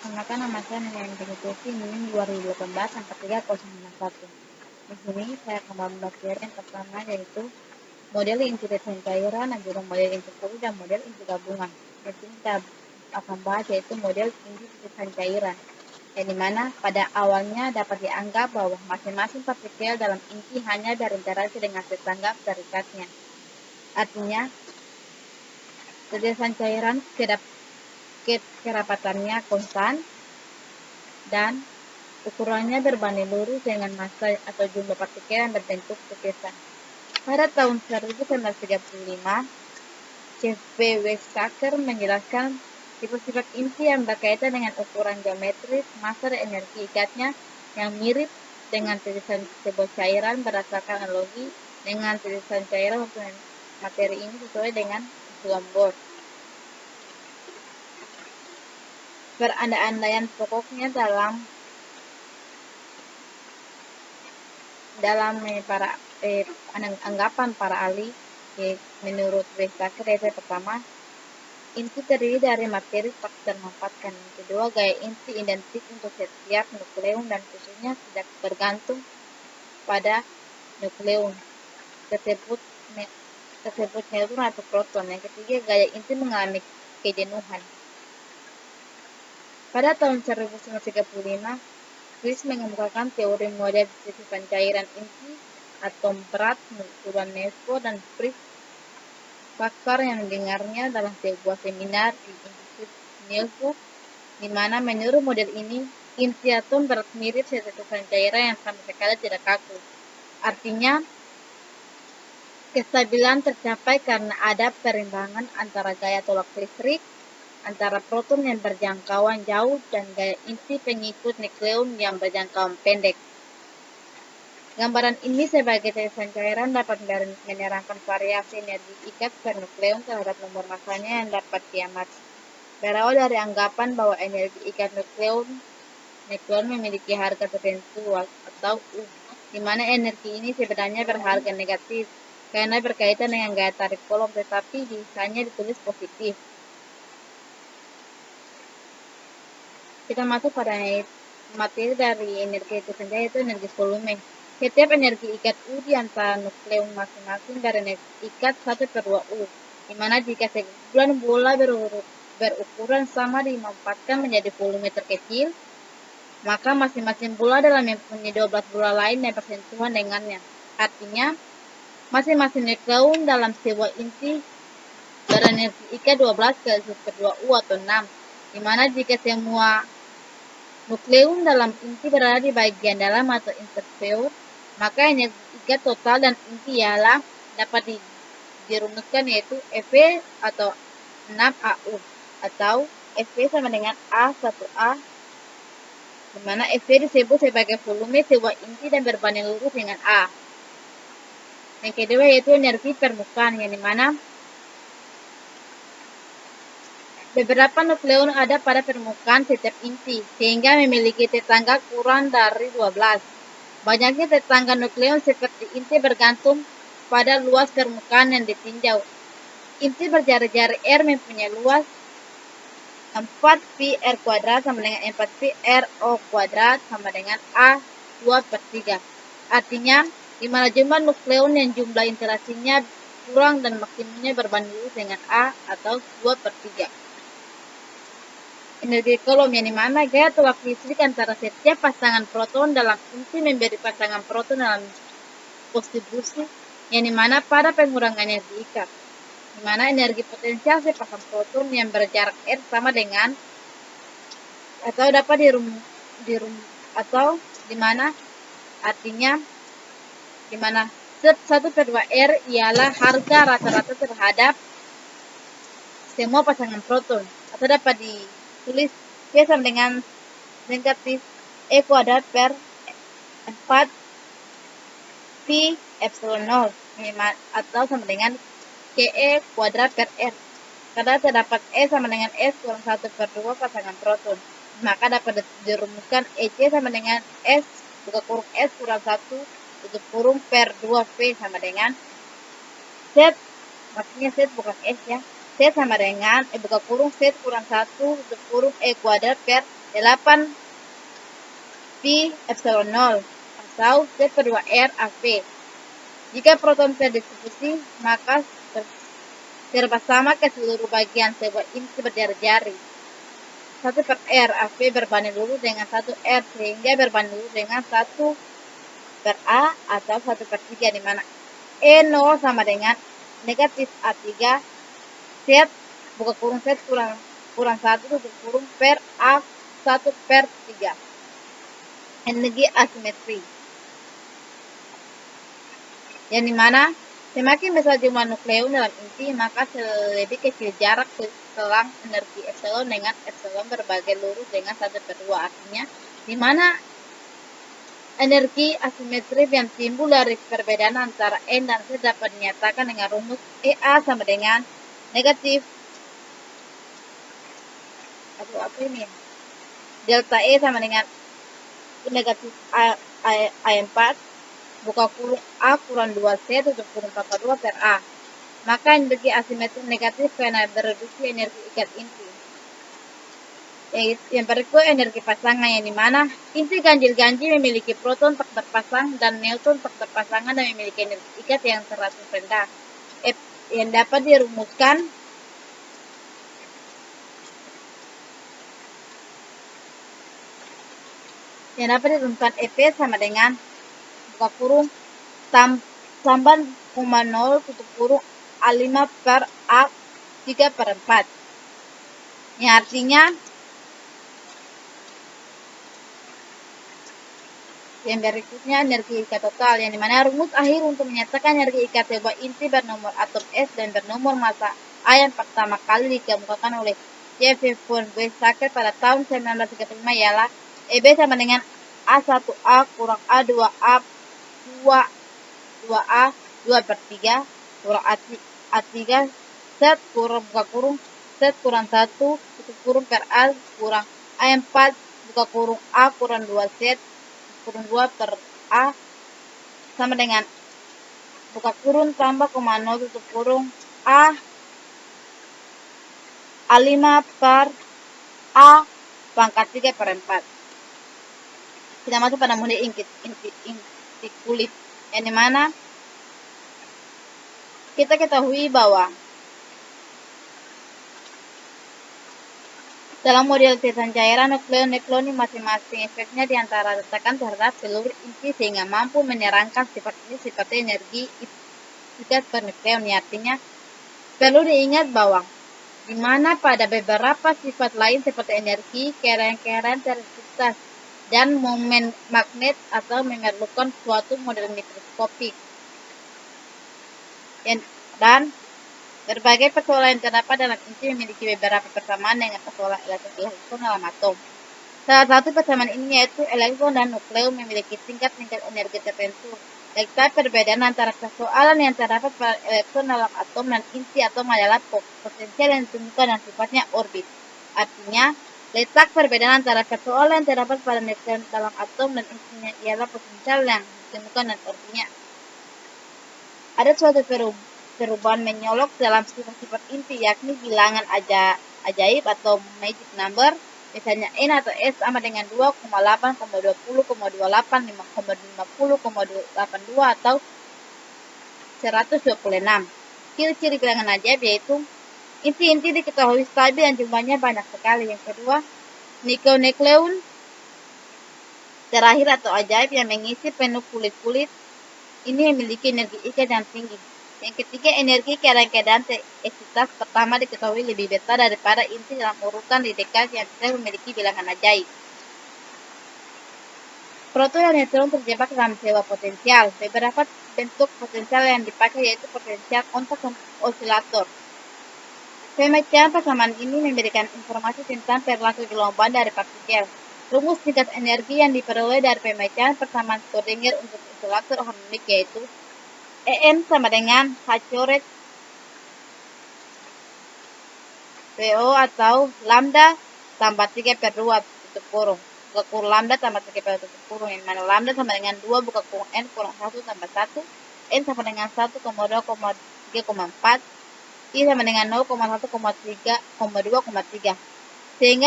Perkenalkan nama saya Nilaian Teguh NIM 2018-43061. Di sini saya akan membahas materi yang pertama yaitu model inti desain cairan dan juga model inti fluid dan model inti gabungan. Di sini kita akan bahas yaitu model inti desain cairan, yang dimana pada awalnya dapat dianggap bahwa masing-masing partikel dalam inti hanya berinteraksi dengan tetangga terdekatnya. Artinya, desain cairan kerapatannya konstan dan ukurannya berbanding lurus dengan massa atau jumlah partikel yang berbentuk tetesan. Pada tahun 1935, C.V. Weizsäcker menjelaskan sifat-sifat inti yang berkaitan dengan ukuran geometris, massa dan energi ikatnya yang mirip dengan tetesan sebuah cairan berdasarkan analogi dengan tetesan cairan untuk materi ini sesuai dengan usulan Bohr. Perandai-andaian pokoknya dalam anggapan para ahli, menurut Weizsäcker yaitu pertama, inti terdiri dari materi tak termanfaatkan. Yang kedua, gaya inti identik untuk setiap nukleon dan khususnya tidak bergantung pada nukleon tersebut neutron atau proton. Yang ketiga, gaya inti mengalami kejenuhan. Pada tahun 1935, Friis mengemukakan teori model desain cairan inti, atom berat, ukuran Nesco, dan Friis faktor yang didengarnya dalam sebuah seminar di Institut Nielsen, di mana menurut model ini, inti atom berat mirip desain cairan yang sama sekali tidak kaku. Artinya, kestabilan tercapai karena ada perimbangan antara gaya tolak listrik antara proton yang berjangkauan jauh dan gaya inti pengikut nukleon yang berjangkauan pendek. Gambaran ini sebagai desain cairan dapat menerangkan variasi energi ikat per nukleon terhadap nomor massanya yang dapat diamati. Berawal dari anggapan bahwa energi ikat nukleon memiliki harga tertentu atau U, di mana energi ini sebenarnya berharga negatif karena berkaitan dengan gaya tarik kolom, tetapi biasanya ditulis positif. Kita masuk pada materi dari energi itu sendiri, yaitu energi volume. Setiap energi ikat U di antara nukleon masing-masing berenergi ikat 1/2 U, di mana jika sekumpulan bola berukuran sama dimanfaatkan menjadi volume terkecil, maka masing-masing bola dalam mempunyai 12 bola lain yang bersentuhan dengannya. Artinya, masing-masing nukleon dalam sebuah inti berenergi ikat 12 kali 1/2 U atau 6, di mana jika semua nukleon dalam inti berada di bagian dalam atau intersphere, maka energi ikat total dan inti ialah dapat dirumuskan yaitu Ev atau 6AU atau Ev sama dengan A1A, di mana Ev disebut sebagai volume sebuah inti dan berbanding lurus dengan A. Yang kedua yaitu energi permukaan, yang dimana beberapa nukleon ada pada permukaan setiap inti, sehingga memiliki tetangga kurang dari 12. Banyaknya tetangga nukleon seperti inti bergantung pada luas permukaan yang ditinjau. Inti berjari-jari R mempunyai luas 4πr² sama dengan 4πr² sama dengan A2/3. Artinya, di mana jumlah nukleon yang jumlah interaksinya kurang dan maksimumnya berbanding lurus dengan A atau 2/3. Energi kolom, yang dimana gaya tolak listrik antara setiap pasangan proton dalam inti memberi pasangan proton dalam distribusi, yang dimana pada pengurangan energi ikat, dimana energi potensial sepasang proton yang berjarak R sama dengan atau dapat atau dimana artinya dimana 1/2R ialah harga rata-rata terhadap semua pasangan proton, atau dapat ditulis P sama dengan negatif E²/4 pi epsilon 0 atau sama dengan KE²/R. Karena terdapat E sama dengan S kurang 1/2 pasangan proton, maka dapat dirumuskan EC sama dengan S buka kurung S kurang 1 tutup kurung per 2V sama dengan Z, maksudnya Z bukan S ya, Z sama dengan buka kurung Z kurang 1 tutup kurung E² per 8 pi epsilon 0 atau Z per 2R AP. Jika proton terdistribusi, maka bersama ke seluruh bagian sebuah inti berjari-jari. 1 per R AP berbanding lurus dengan 1 R sehingga berbanding lurus dengan 1 per A atau 1 per 3, di mana E0 sama dengan negatif A3 Z buka kurung Z kurang 1 tutup kurung per A1 per 3. Energi asimetri, yang dimana semakin besar jumlah nukleon dalam inti, maka lebih kecil jarak selang energi epsilon dengan epsilon berbagai lurus dengan 1 per 2. Artinya, dimana energi asimetri yang timbul dari perbedaan antara N dan Z dapat dinyatakan dengan rumus EA sama dengan negatif delta E sama dengan negatif A4 buka kurung A kurang 2C tutup kurung pangkat 2 per A. Maka energi asimetri negatif karena bereduksi energi ikat inti. Yang berikut energi pasangan, yang dimana inti ganjil-ganjil memiliki proton tak berpasang dan neutron tak berpasangan dan memiliki energi ikat yang teratur rendah. Yang dapat dirumuskan EP sama dengan buka kurung tambahan 0 tutup kurung A5 per A3 per 4. Yang artinya yang berikutnya energi ikat total, yang dimana rumus akhir untuk menyatakan energi ikat sebuah inti bernomor atom S dan bernomor massa A yang pertama kali dikemukakan oleh J.F. von Weizsäcker pada tahun 1935 ialah EB sama dengan A1A kurang A2A 2A 2 per 3 kurang A3 Z kurang buka kurung Z kurang 1 tutup kurung per A kurang A4 buka kurung A kurang 2Z kurung 2 per A sama dengan buka kurung tambah 0 tutup kurung A5 per A pangkat 3 per 4. Kita masuk pada mode inti kulit, yang dimana kita ketahui bahwa dalam model tetesan cairan nukleon masing-masing efeknya diantara letakkan terhadap seluruh inti sehingga mampu menerangkan sifat ini seperti energi ikat per nukleon. Artinya perlu diingat bahwa di mana pada beberapa sifat lain seperti energi, keadaan tercipta dan momen magnet atau memerlukan suatu model mikroskopik. Dan berbagai persoalan yang terdapat dalam inti memiliki beberapa persamaan dengan persoalan elektron dalam atom. Salah satu persamaan ini yaitu elektron dan nukleon memiliki tingkat-tingkat energi tertentu. Letak perbedaan antara persoalan yang terdapat pada elektron dalam atom dan inti atom adalah potensial yang ditentukan dan sifatnya orbit. Artinya, letak perbedaan antara persoalan yang terdapat pada nukleon dalam atom dan intinya ialah potensial yang ditentukan dan orbitnya. Ada suatu perubahan menyolok dalam sifat-sifat inti, yakni bilangan ajaib atau magic number, misalnya N atau S sama dengan 2,8, 20,28, 5,50,82 atau 126. Ciri-ciri bilangan ajaib yaitu inti-inti diketahui stabil dan jumlahnya banyak sekali. Yang kedua, nukleon terakhir atau ajaib yang mengisi penuh kulit-kulit ini memiliki energi ikat yang tinggi. Yang ketiga, energi keadaan eksitas pertama diketahui lebih besar daripada inti dalam urutan di dekat yang tidak memiliki bilangan ajaib. Proton dan neutron terjebak dalam sebuah potensial. Beberapa bentuk potensial yang dipakai yaitu potensial kontak dan osilator. Pemecahan persamaan ini memberikan informasi tentang perilaku gelombang dari partikel. Rumus tingkat energi yang diperoleh dari pemecahan persamaan Schrödinger untuk osilator harmonik yaitu En sama dengan H coret PO atau lambda tambah 3 per 2 tutup kurung. Buka kurung lambda tambah 3 per 2 tutup kurung, yang mana lambda sama dengan 2 buka kurung N kurang 1 tambah 1. N sama dengan 1,2,3,4. I sama dengan 0,1,3,2,3. Sehingga